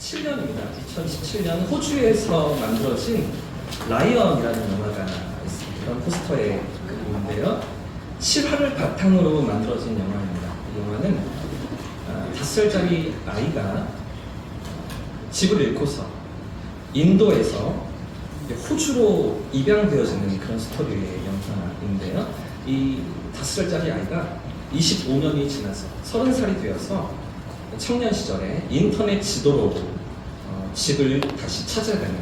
2017년입니다. 2017년 호주에서 만들어진 라이언이라는 영화가 있습니다. 이런 포스터에 있는데요. 실화를 바탕으로 만들어진 영화입니다. 이 영화는 5살짜리 아이가 집을 잃고서 인도에서 호주로 입양되어지는 그런 스토리의 영화인데요. 이 5살짜리 아이가 25년이 지나서 30살이 되어서 청년 시절에 인터넷 지도로 집을 다시 찾아가는,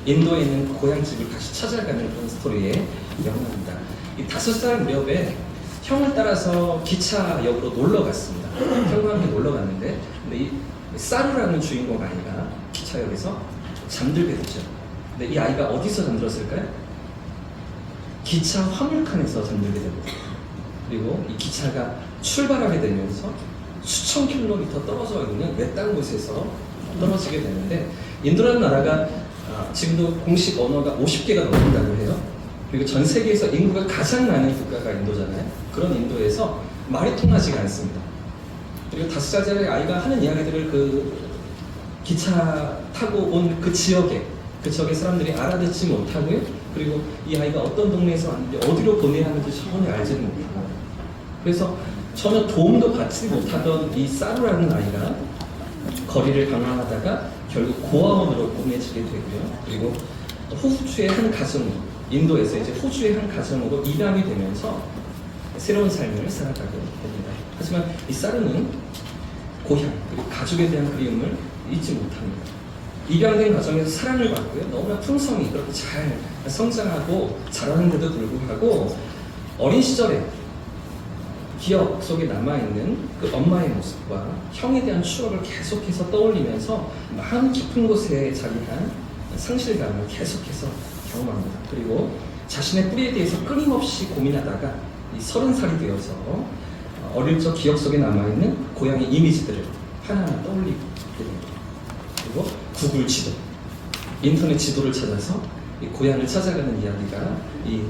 인도에 있는 고향집을 다시 찾아가는 그런 스토리의 영화입니다. 이 5살 무렵에 형을 따라서 기차역으로 놀러 갔습니다. 형과 함께 놀러 갔는데, 근데 이 사루라는 주인공 아이가 기차역에서 잠들게 되죠. 근데 이 아이가 어디서 잠들었을까요? 기차 화물칸에서 잠들게 됩니다. 그리고 이 기차가 출발하게 되면서 수천 킬로미터 떨어져 있는 외딴 곳에서 떨어지게 되는데, 인도라는 나라가 지금도 공식 언어가 50개가 넘는다고 해요. 그리고 전 세계에서 인구가 가장 많은 국가가 인도잖아요. 그런 인도에서 말이 통하지가 않습니다. 그리고 5살짜리 아이가 하는 이야기들을 그 기차 타고 온 그 지역의 사람들이 알아듣지 못하고요. 그리고 이 아이가 어떤 동네에서 왔는지 어디로 보내야 하는지 전혀 알지는 못하고, 그래서 전혀 도움도 받지 못하던 이 사루라는 아이가 거리를 방황하다가 결국 고아원으로 보내지게 되고요. 그리고 호주의 한 가정, 인도에서 이제 호주의 한 가정으로 입양이 되면서 새로운 삶을 살아가게 됩니다. 하지만 이 사루는 고향 그리고 가족에 대한 그리움을 잊지 못합니다. 입양된 가정에서 사랑을 받고요. 너무나 풍성히 그렇게 잘 성장하고 자라는데도 불구하고 어린 시절에 기억 속에 남아있는 그 엄마의 모습과 형에 대한 추억을 계속해서 떠올리면서 마음 깊은 곳에 자리한 상실감을 계속해서 경험합니다. 그리고 자신의 뿌리에 대해서 끊임없이 고민하다가 이 30살이 되어서 어릴 적 기억 속에 남아있는 고향의 이미지들을 하나하나 떠올리게 됩니다. 그리고 구글 지도, 인터넷 지도를 찾아서 이 고향을 찾아가는 이야기가 이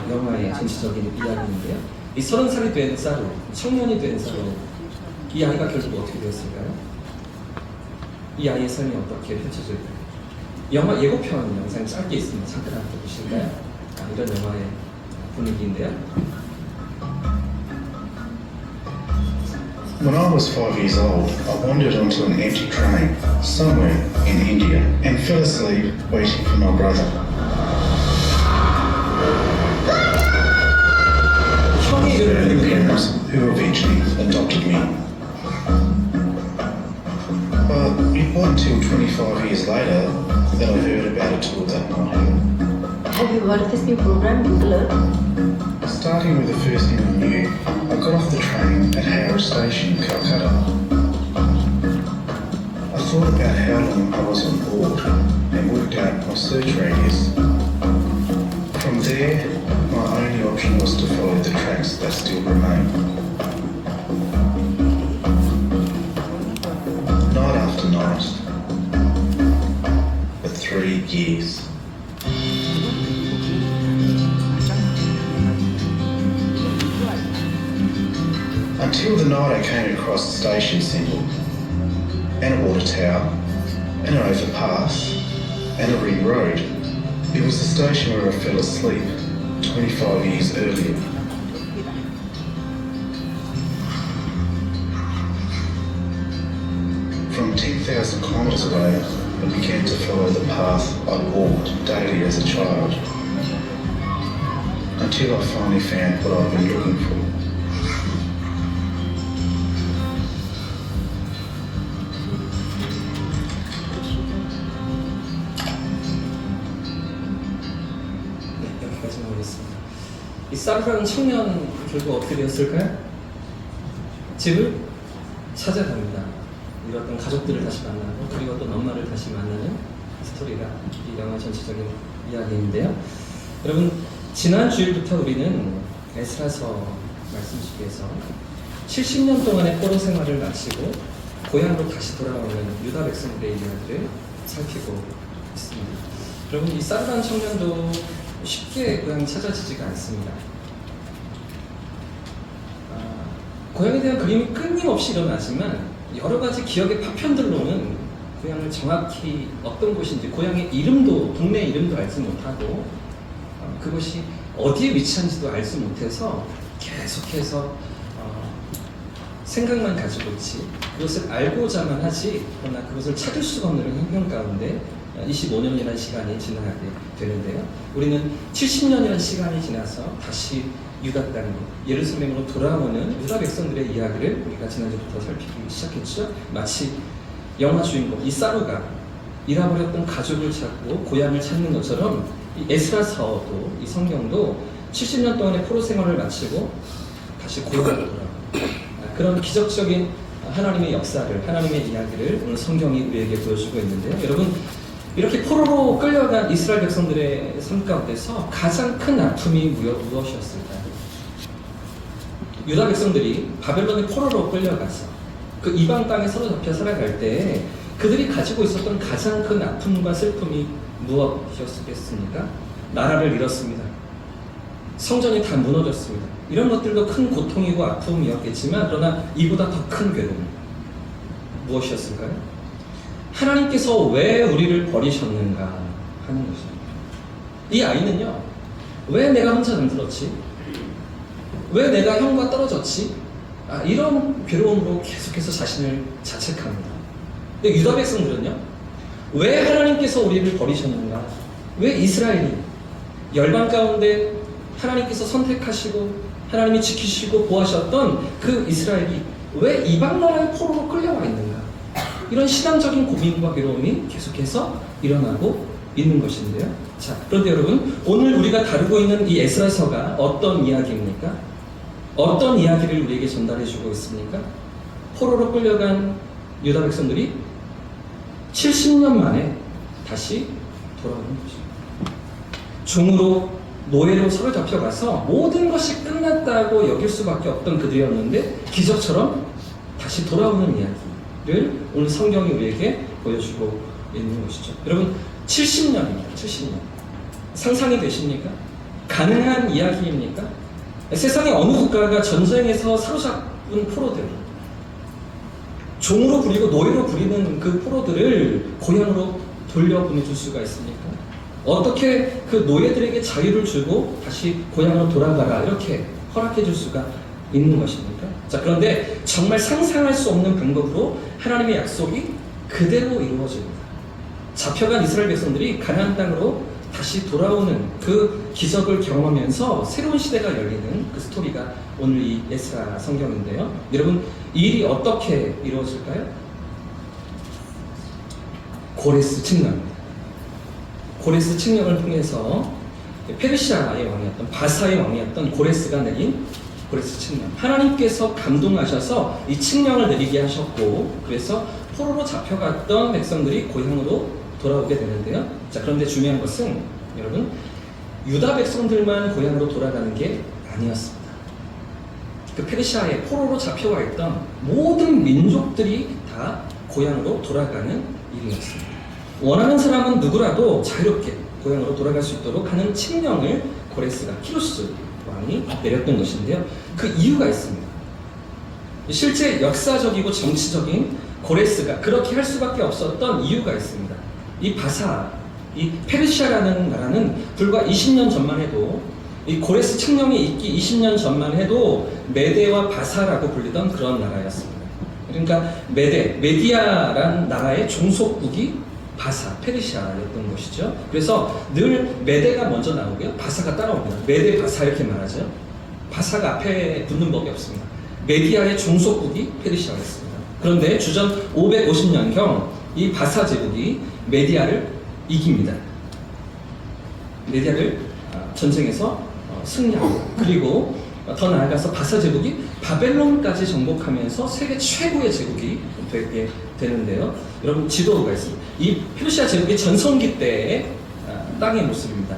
영화의 전체적인 이야기인데요. 이 30살이 된 사루, 청년이 된 사루, 이 아이가 결국 어떻게 되었을까요? 이 아이의 삶이 어떻게 펼쳐질까요? 영화 예고편 영상 짧게 있습니다. 잠깐 한번 보실까요? 이런 영화의 분위기인데요. When I was 5 years old, I wandered onto an empty train somewhere in India and fell asleep waiting for my brother. And parents who eventually adopted me. But it wasn't until 25 years later that I heard about a tour that night. Have you heard of this new program, Google Earth? Starting with the first thing I knew, I got off the train at Howrah Station in Calcutta. I thought about how long I was on board and worked out my search radius. From there, my only option was to follow the tracks that still remain. Night after night, for 3 years. Until the night I came across the station symbol, and a water tower, and an overpass, and a ring road. It was the station where I fell asleep 25 years earlier. From 10,000 kilometres away, I began to follow the path I walked daily as a child, until I finally found what I've been looking for. 여기까지 나오겠습니다. 이 사루라는 청년 결국 어떻게 되었을까요? 집을 찾아갑니다. 잃었던 가족들을 다시 만나고, 그리고 어떤 엄마를 다시 만나는 스토리가 이 영화 전체적인 이야기인데요. 여러분, 지난 주일부터 우리는 에스라서 말씀 속에서 70년 동안의 포로 생활을 마치고 고향으로 다시 돌아오는 유다 백성들의 이야기를 살피고 있습니다. 여러분, 이 사루라는 청년도 쉽게 고향이 찾아지지가 않습니다. 고향에 대한 그림이 끊임없이 일어나지만 여러 가지 기억의 파편들로는 고향을 정확히 어떤 곳인지, 고향의 이름도, 동네 이름도 알지 못하고, 그것이 어디에 위치한지도 알지 못해서 계속해서 생각만 가지고 있지, 그것을 알고자만 하지, 그러나 그것을 찾을 수가 없는 행동 가운데 25년이라는 시간이 지나가게 되는데요. 우리는 70년이라는 시간이 지나서 다시 유다 땅으로, 예루살렘으로 돌아오는 유다 백성들의 이야기를 우리가 지난주부터 살피기 시작했죠. 마치 영화 주인공 이 사루가 잃어버렸던 가족을 찾고 고향을 찾는 것처럼 이 에스라서도, 이 성경도 70년 동안의 포로 생활을 마치고 다시 고향으로 돌아옵니다. 그런 기적적인 하나님의 역사를, 하나님의 이야기를 오늘 성경이 우리에게 보여주고 있는데요. 여러분, 이렇게 포로로 끌려간 이스라엘 백성들의 삶 가운데서 가장 큰 아픔이 무엇이었을까요? 유다 백성들이 바벨론의 포로로 끌려가서 그 이방 땅에 사로잡혀 살아갈 때 그들이 가지고 있었던 가장 큰 아픔과 슬픔이 무엇이었겠습니까? 나라를 잃었습니다. 성전이 다 무너졌습니다. 이런 것들도 큰 고통이고 아픔이었겠지만, 그러나 이보다 더 큰 괴로움 무엇이었을까요? 하나님께서 왜 우리를 버리셨는가 하는 것입니다. 이 아이는요, 왜 내가 혼자 잠들었지? 왜 내가 형과 떨어졌지? 이런 괴로움으로 계속해서 자신을 자책합니다. 근데 유다 백성들은요, 왜 하나님께서 우리를 버리셨는가? 왜 이스라엘이 열방 가운데 하나님께서 선택하시고 하나님이 지키시고 보호하셨던 그 이스라엘이 왜 이방 나라의 포로로 끌려와 있는가? 이런 신앙적인 고민과 괴로움이 계속해서 일어나고 있는 것인데요. 자, 그런데 여러분, 오늘 우리가 다루고 있는 이 에스라서가 어떤 이야기입니까? 어떤 이야기를 우리에게 전달해주고 있습니까? 포로로 끌려간 유다 백성들이 70년 만에 다시 돌아오는 거죠. 종으로, 노예로 사로잡혀가서 모든 것이 끝났다고 여길 수밖에 없던 그들이었는데 기적처럼 다시 돌아오는 이야기를 오늘 성경이 우리에게 보여주고 있는 것이죠. 여러분, 70년입니다. 70년. 상상이 되십니까? 가능한 이야기입니까? 세상의 어느 국가가 전쟁에서 사로잡은 포로들, 종으로 부리고 노예로 부리는 그 포로들을 고향으로 돌려보내줄 수가 있습니까? 어떻게 그 노예들에게 자유를 주고 다시 고향으로 돌아가라 이렇게 허락해 줄 수가 있는 것입니까? 자, 그런데 정말 상상할 수 없는 방법으로 하나님의 약속이 그대로 이루어집니다. 잡혀간 이스라엘 백성들이 가나안 땅으로 다시 돌아오는 그 기적을 경험하면서 새로운 시대가 열리는 그 스토리가 오늘 이 에스라 성경인데요. 여러분, 이 일이 어떻게 이루어질까요? 고레스 칙령입니다. 고레스 칙령을 통해서 페르시아의 왕이었던, 바사의 왕이었던 고레스가 내린 고레스 칙령. 하나님께서 감동하셔서 이 칙령을 내리게 하셨고, 그래서 포로로 잡혀갔던 백성들이 고향으로 돌아오게 되는데요. 자, 그런데 중요한 것은 여러분, 유다 백성들만 고향으로 돌아가는 게 아니었습니다. 그 페르시아에 포로로 잡혀와 있던 모든 민족들이 다 고향으로 돌아가는 일이었습니다. 원하는 사람은 누구라도 자유롭게 고향으로 돌아갈 수 있도록 하는 칙령을 고레스가, 키루스 왕이 내렸던 것인데요. 그 이유가 있습니다. 실제 역사적이고 정치적인 고레스가 그렇게 할 수밖에 없었던 이유가 있습니다. 이 바사, 이 페르시아라는 나라는 불과 20년 전만 해도, 이 고레스 칙령이 있기 20년 전만 해도 메데와 바사라고 불리던 그런 나라였습니다. 그러니까 메디아라는 나라의 종속국이 바사, 페르시아였던 것이죠. 그래서 늘 메데가 먼저 나오고요, 바사가 따라옵니다. 메데, 바사 이렇게 말하죠. 바사가 앞에 붙는 법이 없습니다. 메디아의 종속국이 페르시아였습니다. 그런데 주전 550년경 이 바사 제국이 메디아를 이깁니다. 메디아를 전쟁에서 승리하고, 그리고 더 나아가서 바사 제국이 바벨론까지 정복하면서 세계 최고의 제국이 되게 되는데요. 여러분, 지도가 있습니다. 이 페르시아 제국의 전성기 때의 땅의 모습입니다.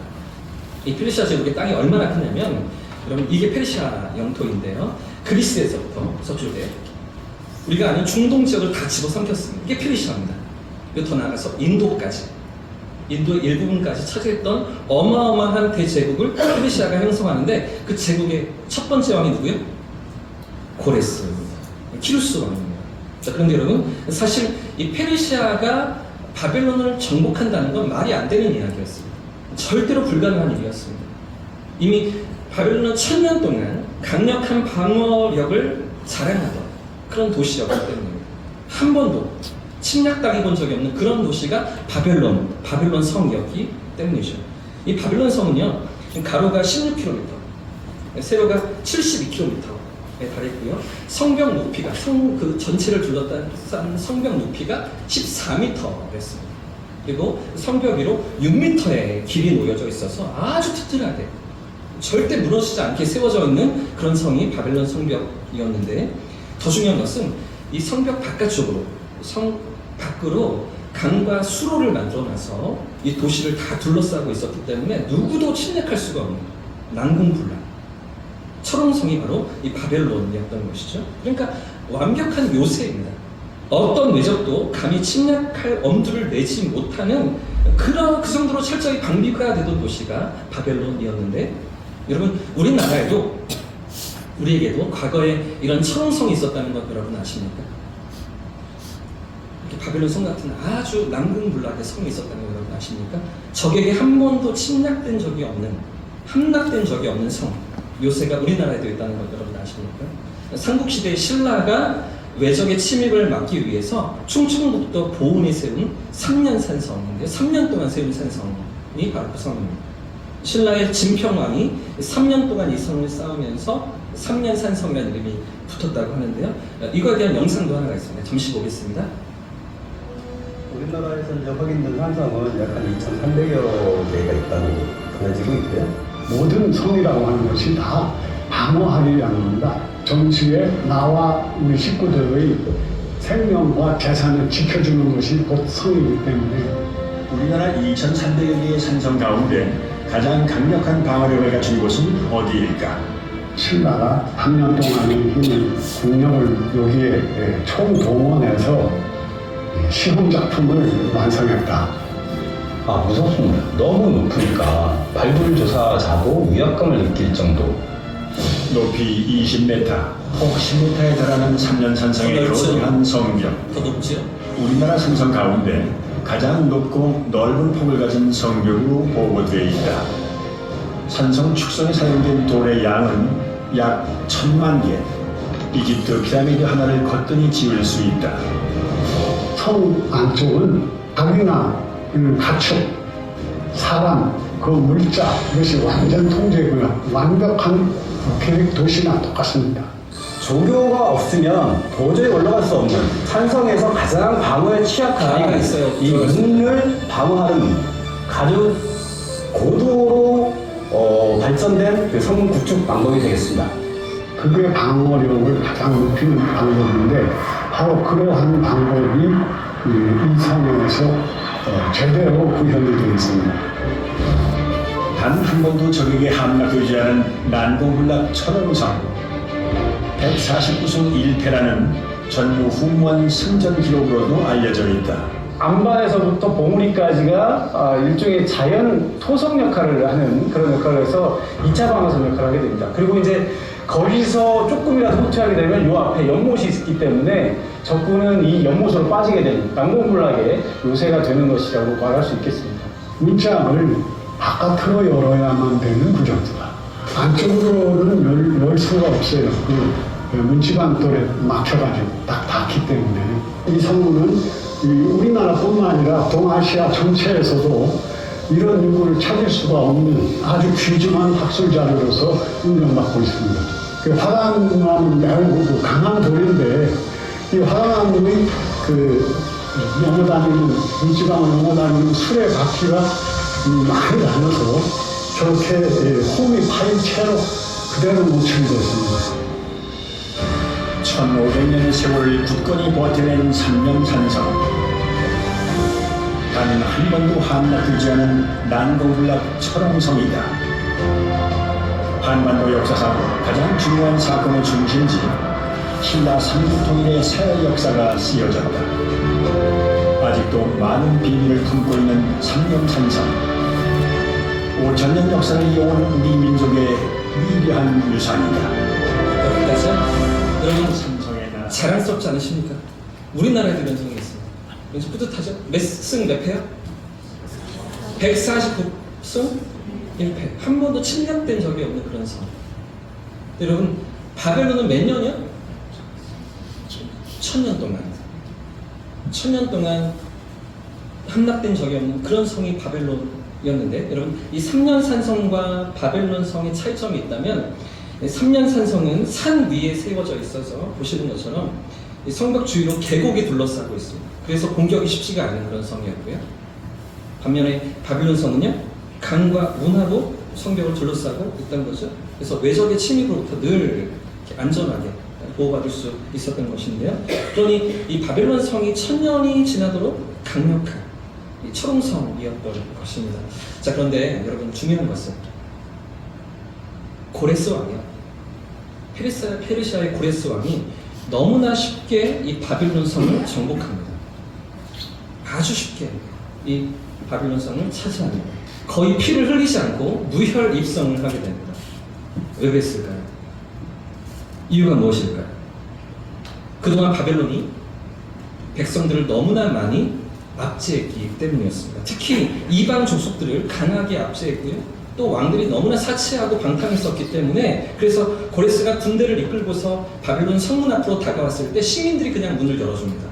이 페르시아 제국의 땅이 얼마나 크냐면, 여러분, 이게 페르시아 영토인데요. 그리스에서부터 서쪽에 우리가 아는 중동 지역을 다 집어삼켰습니다. 이게 페르시아입니다. 그리고 더 나아가서 인도까지, 인도의 일부분까지 차지했던 어마어마한 대제국을 페르시아가 형성하는데, 그 제국의 첫 번째 왕이 누구예요? 고레스입니다. 키루스 왕입니다. 자, 그런데 여러분, 사실 이 페르시아가 바벨론을 정복한다는 건 말이 안 되는 이야기였습니다. 절대로 불가능한 일이었습니다. 이미 바벨론은 1000년 동안 강력한 방어력을 자랑하던 그런 도시였기 때문입니다. 한 번도 침략당해 본 적이 없는 그런 도시가 바벨론 성이었기 때문이죠. 이 바벨론 성은요, 가로가 16km, 세로가 72km에 달했고요. 성벽 높이가, 그 전체를 둘러싼 성벽 높이가 14m였습니다. 그리고 성벽 위로 6m의 길이 놓여져 있어서 아주 튼튼하게 절대 무너지지 않게 세워져 있는 그런 성이 바벨론 성벽이었는데, 더 중요한 것은 이 성벽 바깥쪽으로, 성 밖으로 강과 수로를 만들어놔서 이 도시를 다 둘러싸고 있었기 때문에 누구도 침략할 수가 없는 난공불락 철옹성이 바로 이 바벨론이었던 것이죠. 그러니까 완벽한 요새입니다. 어떤 외적도 감히 침략할 엄두를 내지 못하는 그 정도로 철저히 방비가 되던 도시가 바벨론이었는데, 여러분, 우리에게도 과거에 이런 철옹성이 있었다는 것 여러분 아십니까? 이렇게 바벨론 성 같은 아주 난공불락의 성이 있었다는 것 여러분 아십니까? 적에게 한 번도 함락된 적이 없는 성, 요새가 우리나라에도 있다는 것 여러분 아십니까? 삼국시대 신라가 외적의 침입을 막기 위해서 충청북도 보은에 세운 3년산성인데요. 3년 동안 세운 산성이 바로 그 성입니다. 신라의 진평왕이 3년 동안 이 성을 쌓으면서 3년산성이라는 이름이 붙었다고 하는데요. 이거에 대한 영상도 하나가 있습니다. 잠시 보겠습니다. 우리나라에서 이제 확인된 산성은 약 한 2,300여 개가 있다고 전해지고 있고요. 모든 성이라고 하는 것이 다 방어하려는 겁니다. 정치에 나와 우리 식구들의 생명과 재산을 지켜주는 것이 곧 성이기 때문에 우리나라 2,300여 개의 산성 가운데 가장 강력한 방어력을 갖춘 곳은 어디일까? 신라가 3년 동안의 힘을, 국력을 여기에 총동원해서 시험작품을 완성했다. 아, 무섭습니다. 너무 높으니까 발굴조사자도 위압감을 느낄 정도. 높이 20m, 혹 10m에 달하는 3년 산성의 거대한 성벽. 더 높지요? 우리나라 산성 가운데 가장 높고 넓은 폭을 가진 성벽으로 보고되어 있다. 산성 축성에 사용된 돌의 양은 약 1000만 개. 이집트 피라미드 하나를 거뜬히 지을 수 있다. 성 안쪽은 닭이나 가축, 사람, 그 물자 이것이 완전 통제고요. 완벽한 계획 도시나 똑같습니다. 조교가 없으면 도저히 올라갈 수 없는 산성에서 가장 방어에 취약한 다리가 있어요. 이 문을 방어하는 아주 고도로 발전된 그 성문 구축 방법이 되겠습니다. 그게 방어력을 가장 높이는 방법인데 바로 그러한 방법이 이 성에서 제대로 구현이 되어 있습니다. 단 한 번도 적에게 함락되지 않은 난공불락 철옹성. 149승 1패라는 전무후무한 승전 기록으로도 알려져 있다. 안반에서부터 봉우리까지가 일종의 자연 토성 역할을 하는 그런 역할을 해서 2차 방어선 역할을 하게 됩니다. 그리고 이제 거기서 조금이라도 후퇴하게 되면 요 앞에 연못이 있기 때문에 적군은 이 연못으로 빠지게 되는 난공불락의 요새가 되는 것이라고 말할 수 있겠습니다. 문짝을 바깥으로 열어야만 되는 구조입니다. 안쪽으로는 열 수가 없어요. 그 문지방돌에 막혀가지고 딱 닿기 때문에 이 성문은 우리나라뿐만 아니라 동아시아 전체에서도 이런 유물을 찾을 수가 없는 아주 귀중한 학술 자료로서 인정받고 있습니다. 그 화강암은 매우 강한 돌인데 이 화강암의 넘어다니는 문지방을 넘어다니는 술의 바퀴가 많이 다녀서 저렇게 홈이 파인 채로 그대로 노출됐습니다. 1500년의 세월을 굳건히 버텨낸 3년 산성. 단 한 번도 함락되지 않은 난공불락 철옹성이다. 한반도 역사상 가장 중요한 사건의 중심지 신라 삼국통일의 새 역사가 쓰여졌다. 아직도 많은 비밀을 품고 있는 삼룡산성. 5000년 역사를 이어온 우리 민족의 위대한 유산이다. 여기까지요? 여러분 삼성의 나 자랑스럽지 않으십니까? 우리나라에도 이런 성이 있습니다. 왠지 뿌듯하죠? 몇 승 몇 패요? 149승 1패. 한 번도 침략된 적이 없는 그런 성. 여러분, 바벨론은 몇 년이요? 1000년 동안. 1000년 동안 함락된 적이 없는 그런 성이 바벨론이었는데, 여러분, 이 3년 산성과 바벨론 성의 차이점이 있다면, 3년 산성은 산 위에 세워져 있어서 보시는 것처럼 이 성벽 주위로 계곡이 둘러싸고 있습니다. 그래서 공격이 쉽지가 않은 그런 성이었고요. 반면에 바빌론 성은요, 강과 운하로 성벽을 둘러싸고 있던 거죠. 그래서 외적의 침입으로부터 늘 이렇게 안전하게 보호받을 수 있었던 것인데요. 그러니 이 바벨론 성이 1000년이 지나도록 강력한 이 철옹성이었던 것입니다. 자, 그런데 여러분, 중요한 것은 고레스 왕이요, 페르시아의 고레스 왕이 너무나 쉽게 이 바빌론 성을 정복합니다. 아주 쉽게 이 바빌론 성을 차지합니다. 거의 피를 흘리지 않고 무혈 입성을 하게 됩니다. 왜 그랬을까요? 이유가 무엇일까요? 그동안 바벨론이 백성들을 너무나 많이 압제했기 때문이었습니다. 특히 이방 족속들을 강하게 압제했고요. 또 왕들이 너무나 사치하고 방탕했었기 때문에, 그래서 고레스가 군대를 이끌고서 바벨론 성문 앞으로 다가왔을 때 시민들이 그냥 문을 열어줍니다.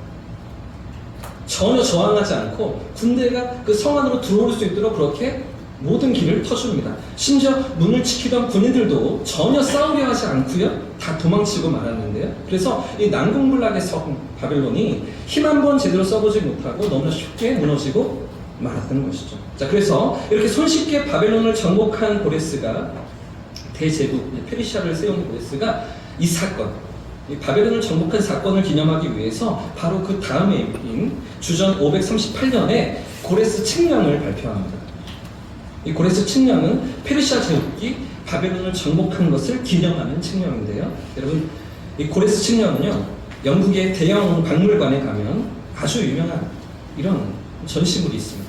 전혀 저항하지 않고 군대가 그 성 안으로 들어올 수 있도록 그렇게 모든 길을 터줍니다. 심지어 문을 지키던 군인들도 전혀 싸우려 하지 않고요, 다 도망치고 말았는데요. 그래서 이 난공불락의 성 바벨론이 힘 한 번 제대로 써보지 못하고 너무나 쉽게 무너지고 말았던 것이죠. 자, 그래서 이렇게 손쉽게 바벨론을 정복한 고레스가, 대제국 페르시아를 세운 고레스가 이 사건, 이 바벨론을 정복한 사건을 기념하기 위해서 바로 그 다음 해인 주전 538년에 고레스 칙령을 발표합니다. 이 고레스 칙령은 페르시아 제국이 바벨론을 정복한 것을 기념하는 칙령인데요. 여러분, 이 고레스 칙령은요, 영국의 대형 박물관에 가면 아주 유명한 이런 전시물이 있습니다.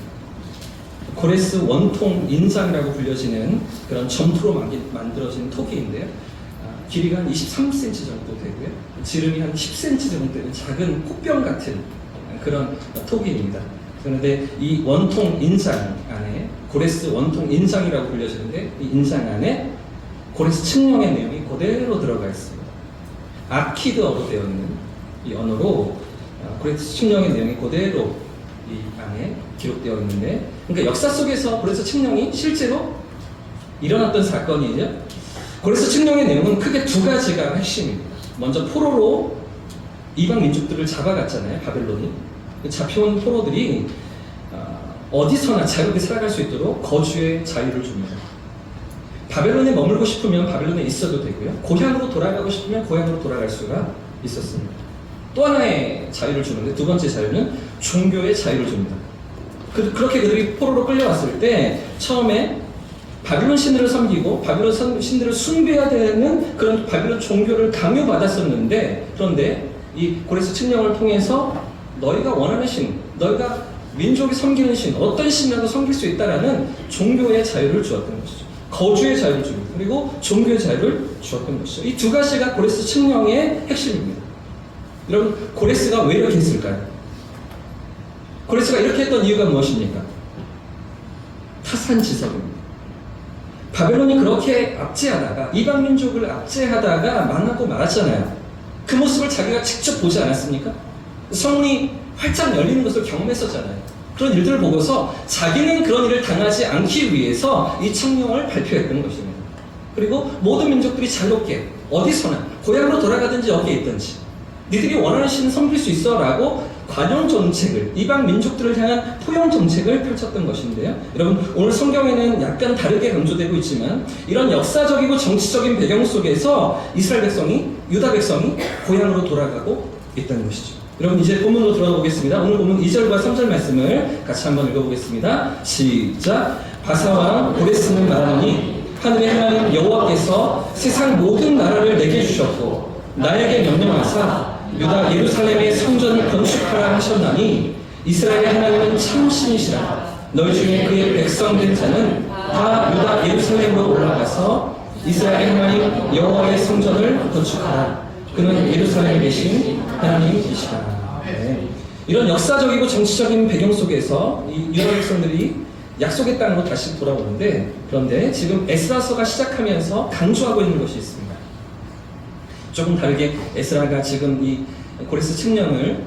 고레스 원통 인장이라고 불려지는 그런 점토로 만들어진 토기인데요. 길이가 한 23cm 정도 되고요. 지름이 한 10cm 정도 되는 작은 꽃병 같은 그런 토기입니다. 그런데 이 원통 인장 안에, 고레스 원통 인장이라고 불려지는데, 이 인장 안에 고레스 칙령의 내용이 그대로 들어가 있습니다. 아키드어로 되어 있는 이 언어로 고레스 칙령의 내용이 그대로 이 안에 기록되어 있는데, 그러니까 역사 속에서 고레스 칙령이 실제로 일어났던 사건이죠. 고레스 칙령의 내용은 크게 두 가지가 핵심입니다. 먼저 포로로 이방 민족들을 잡아갔잖아요, 바벨론이. 잡혀온 포로들이 어디서나 자유롭게 살아갈 수 있도록 거주의 자유를 줍니다. 바벨론에 머물고 싶으면 바벨론에 있어도 되고요, 고향으로 돌아가고 싶으면 고향으로 돌아갈 수가 있었습니다. 또 하나의 자유를 주는데, 두 번째 자유는 종교의 자유를 줍니다. 그렇게 그들이 포로로 끌려왔을 때 처음에 바빌론 신들을 섬기고 바빌론 신들을 숭배해야 되는 그런 바빌론 종교를 강요받았었는데, 그런데 이 고레스 칙령을 통해서 너희가 원하는 신, 너희가 민족이 섬기는 신, 어떤 신이라도 섬길 수 있다라는 종교의 자유를 주었던 것이죠. 거주의 자유를 줍니다. 그리고 종교의 자유를 주었던 것이죠. 이 두 가지가 고레스 칙령의 핵심입니다. 여러분, 고레스가 왜 이렇게 했을까요? 고레스가 이렇게 했던 이유가 무엇입니까? 타산지석입니다. 바벨론이 그렇게 압제하다가, 이방 민족을 압제하다가 망하고 말았잖아요. 그 모습을 자기가 직접 보지 않았습니까? 성문이 활짝 열리는 것을 경험했었잖아요. 그런 일들을 보고서 자기는 그런 일을 당하지 않기 위해서 이 칙령을 발표했던 것입니다. 그리고 모든 민족들이 자유롭게 어디서나 고향으로 돌아가든지 어디에 있든지 니들이 원하는 신을 섬길 수 있어 라고 관용 정책을, 이방 민족들을 향한 포용 정책을 펼쳤던 것인데요. 여러분, 오늘 성경에는 약간 다르게 강조되고 있지만 이런 역사적이고 정치적인 배경 속에서 이스라엘 백성이, 유다 백성이 고향으로 돌아가고 있다는 것이죠. 여러분, 이제 본문으로 들어가 보겠습니다. 오늘 본문 2절과 3절 말씀을 같이 한번 읽어보겠습니다. 시작. 바사왕 고레스는 말하니, 하늘의 하나님 여호와께서 세상 모든 나라를 내게 주셨고 나에게 명령하사 유다 예루살렘의 성전을 건축하라 하셨나니, 이스라엘의 하나님은 참 신이시라. 너희 중에 그의 백성 된 자는 다 유다 예루살렘으로 올라가서 이스라엘의 하나님 여호와의 성전을 건축하라. 그는 예루살렘에 계신 하나님이시라. 네. 이런 역사적이고 정치적인 배경 속에서 이 유다 백성들이 약속의 땅으로 다시 돌아오는데, 그런데 지금 에스라서가 시작하면서 강조하고 있는 것이 있습니다. 조금 다르게 에스라가 지금 이 고레스 칙령을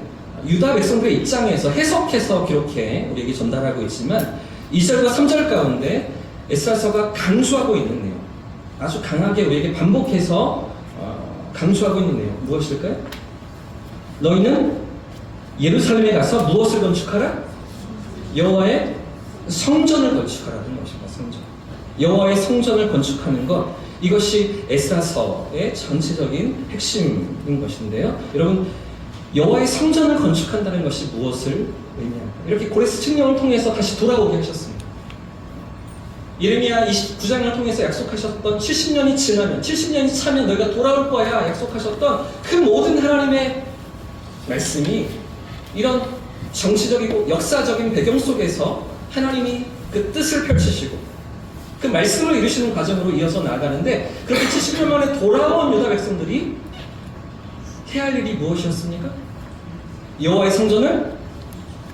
유다 백성들의 입장에서 해석해서 기록해 우리에게 전달하고 있지만 2절과 3절 가운데 에스라서가 강조하고 있는 내용, 아주 강하게 우리에게 반복해서 강조하고 있는 내용 무엇일까요? 너희는 예루살렘에 가서 무엇을 건축하라? 여호와의 성전을 건축하라는 것입니다. 성전. 여호와의 성전을 건축하는 것, 이것이 에스라서의 전체적인 핵심인 것인데요. 여러분, 여호와의 성전을 건축한다는 것이 무엇을 의미할까요? 이렇게 고레스 칙령을 통해서 다시 돌아오게 하셨습니다. 예레미야 29장을 통해서 약속하셨던 70년이 지나면, 70년이 차면 너희가 돌아올 거야 약속하셨던 그 모든 하나님의 말씀이 이런 정치적이고 역사적인 배경 속에서 하나님이 그 뜻을 펼치시고 그 말씀을 이루시는 과정으로 이어서 나아가는데, 그렇게 70년 만에 돌아온 유다 백성들이 해야 할 일이 무엇이었습니까? 여호와의 성전을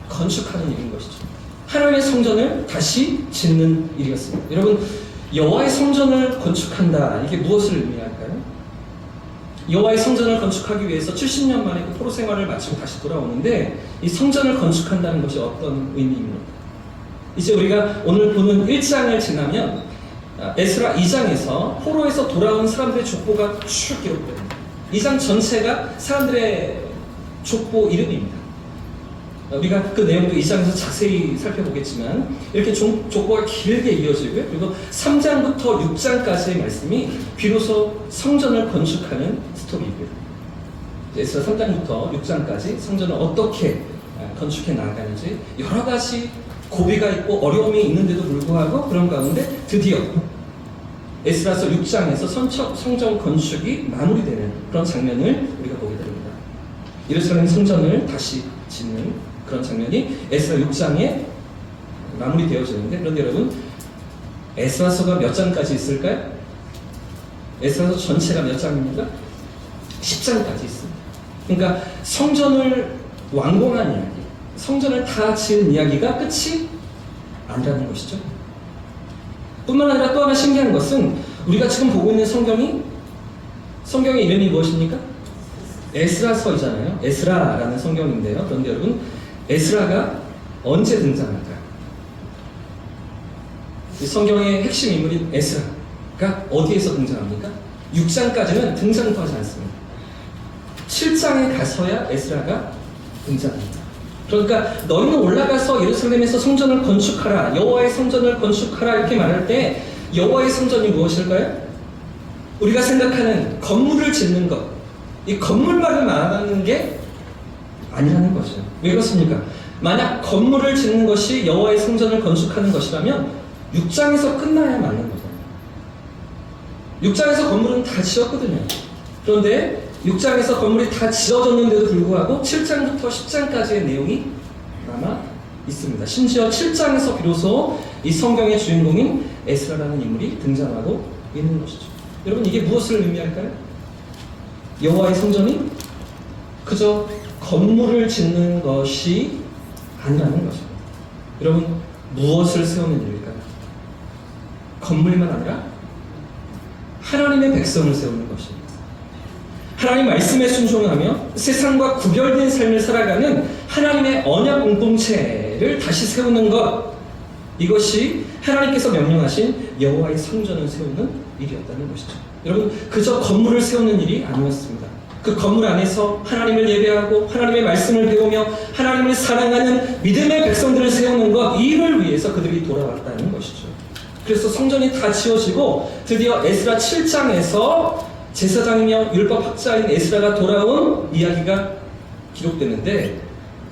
건축하는 일인 것이죠. 하나님의 성전을 다시 짓는 일이었습니다. 여러분, 여호와의 성전을 건축한다, 이게 무엇을 의미할까요? 여호와의 성전을 건축하기 위해서 70년 만에 그 포로 생활을 마치고 다시 돌아오는데, 이 성전을 건축한다는 것이 어떤 의미입니까? 이제 우리가 오늘 보는 1장을 지나면 에스라 2장에서 포로에서 돌아온 사람들의 족보가 쭉 기록됩니다. 2장 전체가 사람들의 족보 이름입니다. 우리가 그 내용도 2장에서 자세히 살펴보겠지만 이렇게 족보가 길게 이어지고요. 그리고 3장부터 6장까지의 말씀이 비로소 성전을 건축하는 스토리이고요. 에스라 3장부터 6장까지 성전을 어떻게 건축해 나아가는지 여러 가지 고비가 있고 어려움이 있는데도 불구하고 그런 가운데 드디어 에스라서 6장에서 성전 건축이 마무리되는 그런 장면을 우리가 보게 됩니다. 예루살렘 성전을 다시 짓는 그런 장면이 에스라 6장에 마무리되어지는데, 그런데 여러분, 에스라서가 몇 장까지 있을까요? 에스라서 전체가 몇 장입니까? 10장까지 있습니다. 그러니까 성전을 완공한 이야기, 성전을 다 지은 이야기가 끝이 아니라는 것이죠. 뿐만 아니라 또 하나 신기한 것은 우리가 지금 보고 있는 성경의 이름이 무엇입니까? 에스라서이잖아요. 에스라라는 성경인데요. 그런데 여러분, 에스라가 언제 등장할까요? 이 성경의 핵심 인물인 에스라가 어디에서 등장합니까? 6장까지는 등장도 하지 않습니다. 7장에 가서야 에스라가 등장합니다. 그러니까 너희는 올라가서 예루살렘에서 성전을 건축하라, 여호와의 성전을 건축하라 이렇게 말할 때 여호와의 성전이 무엇일까요? 우리가 생각하는 건물을 짓는 것, 이 건물만을 말하는 게 아니라는 거죠. 왜 그렇습니까? 만약 건물을 짓는 것이 여호와의 성전을 건축하는 것이라면 6장에서 끝나야 맞는 거죠. 6장에서 건물은 다 지었거든요. 그런데 6장에서 건물이 다 지어졌는데도 불구하고 7장부터 10장까지의 내용이 남아 있습니다. 심지어 7장에서 비로소 이 성경의 주인공인 에스라라는 인물이 등장하고 있는 것이죠. 여러분, 이게 무엇을 의미할까요? 여호와의 성전이 그저 건물을 짓는 것이 아니라는 것입니다. 여러분, 무엇을 세우는 일일까요? 건물만 아니라 하나님의 백성을 세우는 것입니다. 하나님 말씀에 순종하며 세상과 구별된 삶을 살아가는 하나님의 언약 공동체를 다시 세우는 것, 이것이 하나님께서 명령하신 여호와의 성전을 세우는 일이었다는 것이죠. 여러분, 그저 건물을 세우는 일이 아니었습니다. 그 건물 안에서 하나님을 예배하고 하나님의 말씀을 배우며 하나님을 사랑하는 믿음의 백성들을 세우는 것, 이 일을 위해서 그들이 돌아왔다는 것이죠. 그래서 성전이 다 지어지고 드디어 에스라 7장에서 제사장이며 율법학자인 에스라가 돌아온 이야기가 기록되는데,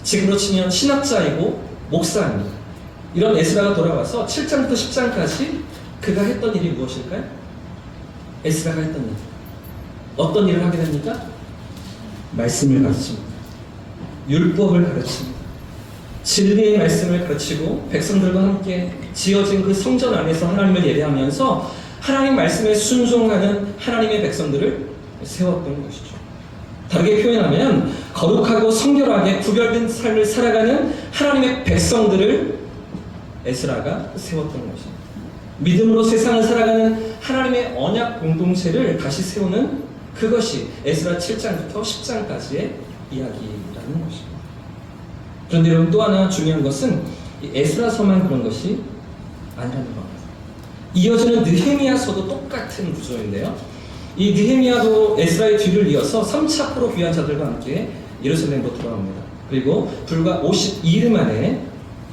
지금으로 치면 신학자이고 목사입니다. 이런 에스라가 돌아와서 7장부터 10장까지 그가 했던 일이 무엇일까요? 에스라가 했던 일, 어떤 일을 하게 됩니까? 말씀을 가르칩니다. 율법을 가르칩니다. 진리의 말씀을 가르치고 백성들과 함께 지어진 그 성전 안에서 하나님을 예배하면서 하나님 말씀에 순종하는 하나님의 백성들을 세웠던 것이죠. 다르게 표현하면 거룩하고 성결하게 구별된 삶을 살아가는 하나님의 백성들을 에스라가 세웠던 것입니다. 믿음으로 세상을 살아가는 하나님의 언약 공동체를 다시 세우는 그것이 에스라 7장부터 10장까지의 이야기라는 것입니다. 그런데 여러분 또 하나 중요한 것은 이 에스라서만 그런 것이 아니라는 겁니다. 이어지는 느헤미야서도 똑같은 구조인데요. 이 느헤미야도 에스라의 뒤를 이어서 3차 포로 귀환 자들과 함께 예루살렘으로 돌아옵니다. 그리고 불과 52일 만에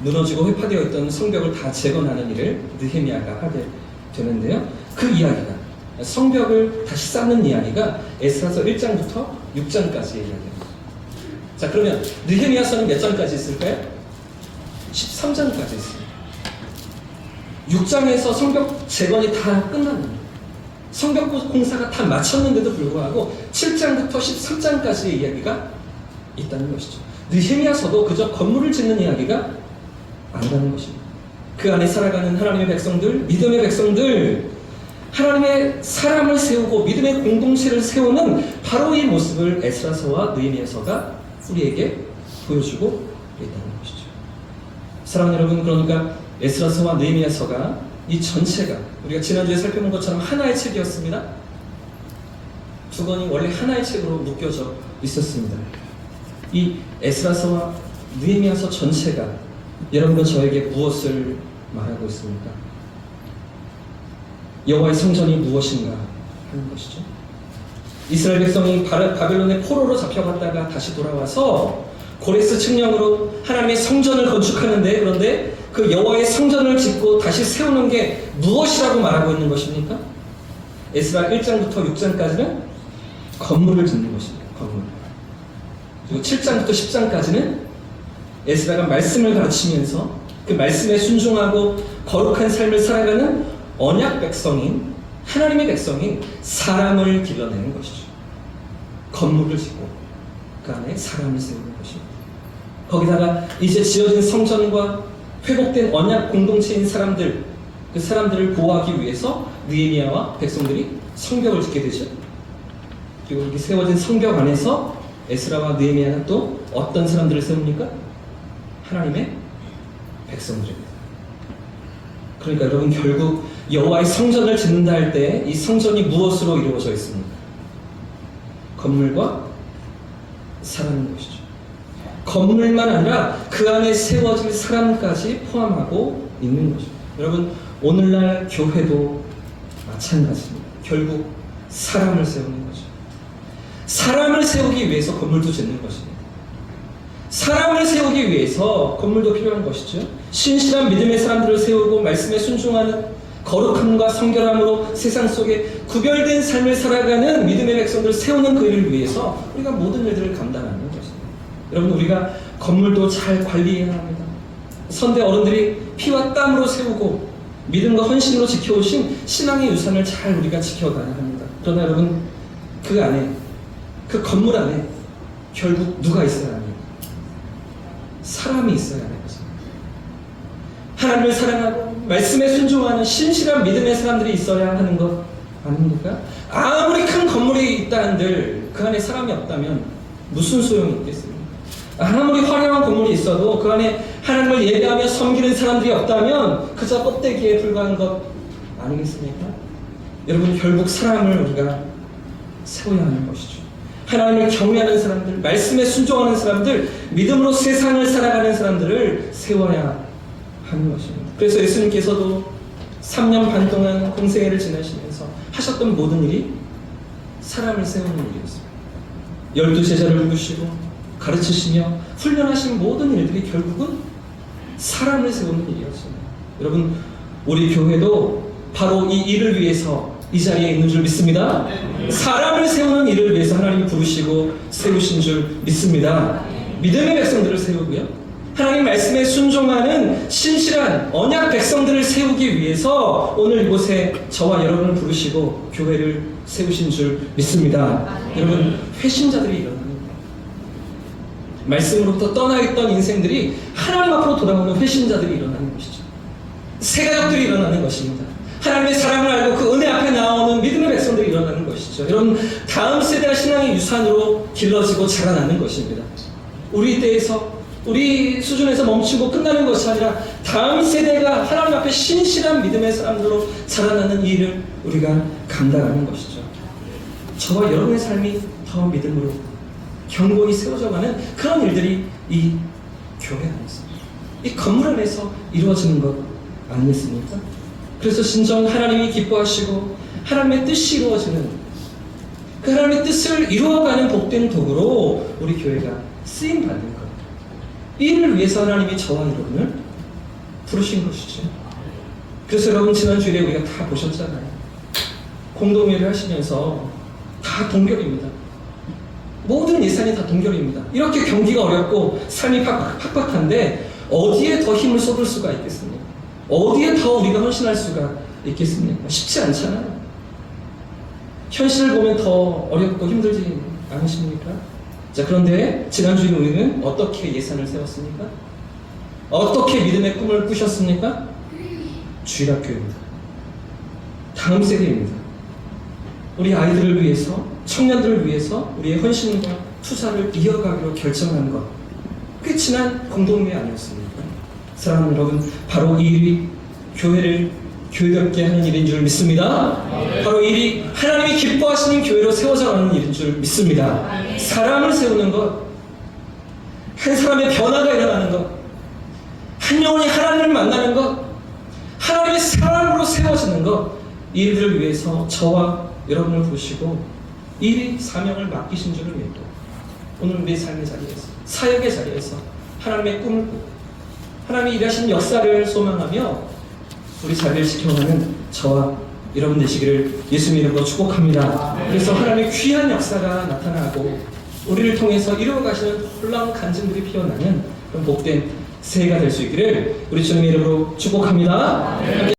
무너지고 회파되어 있던 성벽을 다 재건하는 일을 느헤미야가 하게 되는데요. 그 이야기가, 성벽을 다시 쌓는 이야기가 에스라서 1장부터 6장까지의 이야기입니다. 자, 그러면 느헤미야서는 몇 장까지 있을까요? 13장까지 있습니다. 6장에서 성벽 재건이 다 끝났습니다. 성벽 공사가 다 마쳤는데도 불구하고 7장부터 13장까지의 이야기가 있다는 것이죠. 느헤미야서도 그저 건물을 짓는 이야기가 아니라는 것입니다. 그 안에 살아가는 하나님의 백성들, 믿음의 백성들, 하나님의 사람을 세우고 믿음의 공동체를 세우는 바로 이 모습을 에스라서와 느헤미야서가 우리에게 보여주고 있다는 것이죠. 사랑하는 여러분, 그러니까 에스라서와 느헤미야서가 이 전체가 우리가 지난주에 살펴본 것처럼 하나의 책이었습니다. 두 권이 원래 하나의 책으로 묶여져 있었습니다. 이 에스라서와 느헤미야서 전체가 여러분과 저에게 무엇을 말하고 있습니까? 여호와의 성전이 무엇인가 하는 것이죠. 이스라엘 백성이 바벨론의 포로로 잡혀갔다가 다시 돌아와서 고레스 칙령으로 하나님의 성전을 건축하는데, 그런데 그 여호와의 성전을 짓고 다시 세우는 게 무엇이라고 말하고 있는 것입니까? 에스라 1장부터 6장까지는 건물을 짓는 것입니다. 건물. 그리고 7장부터 10장까지는 에스라가 말씀을 가르치면서 그 말씀에 순종하고 거룩한 삶을 살아가는 언약 백성인, 하나님의 백성인 사람을 길러내는 것이죠. 건물을 짓고 그 안에 사람을 세우는 것입니다. 거기다가 이제 지어진 성전과 회복된 언약 공동체인 사람들, 그 사람들을 보호하기 위해서 느헤미야와 백성들이 성벽을 짓게 되죠. 그리고 이렇게 세워진 성벽 안에서 에스라와 느헤미야는 또 어떤 사람들을 세웁니까? 하나님의 백성들입니다. 그러니까 여러분, 결국 여호와의 성전을 짓는다 할 때 이 성전이 무엇으로 이루어져 있습니까? 건물과 사람인 것이죠. 건물만 아니라 그 안에 세워질 사람까지 포함하고 있는 것입니다. 여러분, 오늘날 교회도 마찬가지입니다. 결국 사람을 세우는 거죠. 사람을 세우기 위해서 건물도 짓는 것입니다. 사람을 세우기 위해서 건물도 필요한 것이죠. 신실한 믿음의 사람들을 세우고 말씀에 순종하는 거룩함과 성결함으로 세상 속에 구별된 삶을 살아가는 믿음의 백성들을 세우는 그 일을 위해서 우리가 모든 일들을 감당하는 것입니다. 여러분, 우리가 건물도 잘 관리해야 합니다. 선대 어른들이 피와 땀으로 세우고 믿음과 헌신으로 지켜오신 신앙의 유산을 잘 우리가 지켜가야 합니다. 그러나 여러분, 그 안에, 그 건물 안에 결국 누가 있어야 합니까? 사람이 있어야 하는 것입니다. 하나님을 사랑하고 말씀에 순종하는 신실한 믿음의 사람들이 있어야 하는 것 아닙니까? 아무리 큰 건물이 있다는들 그 안에 사람이 없다면 무슨 소용이 있겠습니까? 아무리 화려한 건물이 있어도 그 안에 하나님을 예배하며 섬기는 사람들이 없다면 그저 껍데기에 불과한 것 아니겠습니까? 여러분, 결국 사람을 우리가 세워야 하는 것이죠. 하나님을 경외하는 사람들, 말씀에 순종하는 사람들, 믿음으로 세상을 살아가는 사람들을 세워야 하는 것입니다. 그래서 예수님께서도 3년 반 동안 공생애를 지내시면서 하셨던 모든 일이 사람을 세우는 일이었습니다. 12제자를 부르시고 가르치시며 훈련하신 모든 일들이 결국은 사람을 세우는 일이었습니다. 여러분, 우리 교회도 바로 이 일을 위해서 이 자리에 있는 줄 믿습니다. 사람을 세우는 일을 위해서 하나님이 부르시고 세우신 줄 믿습니다. 믿음의 백성들을 세우고요, 하나님 말씀에 순종하는 신실한 언약 백성들을 세우기 위해서 오늘 이곳에 저와 여러분을 부르시고 교회를 세우신 줄 믿습니다. 여러분, 회심자들이 일어나는 거예요. 말씀으로부터 떠나 있던 인생들이 하나님 앞으로 돌아오는 회심자들이 일어나는 것이죠. 새 가족들이 일어나는 것입니다. 하나님의 사랑을 알고 그 은혜 앞에 나오는 믿음의 백성들이 일어나는 것이죠. 이런 다음 세대가 신앙의 유산으로 길러지고 자라나는 것입니다. 우리 때에서 우리 수준에서 멈추고 끝나는 것이 아니라 다음 세대가 하나님 앞에 신실한 믿음의 사람들로 자라나는 일을 우리가 감당하는 것이죠. 저와 여러분의 삶이 더 믿음으로 견고히 세워져가는 그런 일들이 이 교회 안에서, 이 건물 안에서 이루어지는 것 아니겠습니까? 그래서 진정 하나님이 기뻐하시고 하나님의 뜻이 이루어지는, 그 하나님의 뜻을 이루어가는 복된 도구로 우리 교회가 쓰임받는 것, 이를 위해서 하나님이 저와 여러분을 부르신 것이죠. 그래서 여러분 지난 주일에 우리가 다 보셨잖아요. 공동회를 하시면서 다 동결입니다. 모든 예산이 다 동결입니다. 이렇게 경기가 어렵고 삶이 팍팍한데 어디에 더 힘을 쏟을 수가 있겠습니까? 어디에 더 우리가 헌신할 수가 있겠습니까? 쉽지 않잖아요. 현실을 보면 더 어렵고 힘들지 않으십니까? 자, 그런데 지난주에 우리는 어떻게 예산을 세웠습니까? 어떻게 믿음의 꿈을 꾸셨습니까? 주일학교입니다. 다음 세대입니다. 우리 아이들을 위해서, 청년들을 위해서 우리의 헌신과 투자를 이어가기로 결정한 것, 그게 지난 공동회 아니었습니까? 사랑하는 여러분, 바로 이 일이 교회를 교회롭게 하는 일인 줄 믿습니다. 바로 이 일이 하나님이 기뻐하시는 교회로 세워져 가는 일인 줄 믿습니다. 사람을 세우는 것, 한 사람의 변화가 일어나는 것, 한 영혼이 하나님을 만나는 것, 하나님의 사람으로 세워지는 것, 이 일들을 위해서 저와 여러분을 부르시고 이 일이 사명을 맡기신 줄을 믿고 오늘 우리의 삶의 자리에서, 사역의 자리에서 하나님의 꿈을 꾸고 하나님이 일하시는 역사를 소망하며 우리 자리를 지켜가는 저와 여러분 되시기를 예수님 이름으로 축복합니다. 그래서 하나님의 귀한 역사가 나타나고 우리를 통해서 이루어 가시는 놀라운 간증들이 피어나는 그런 복된 새해가 될 수 있기를 우리 주님의 이름으로 축복합니다. 함께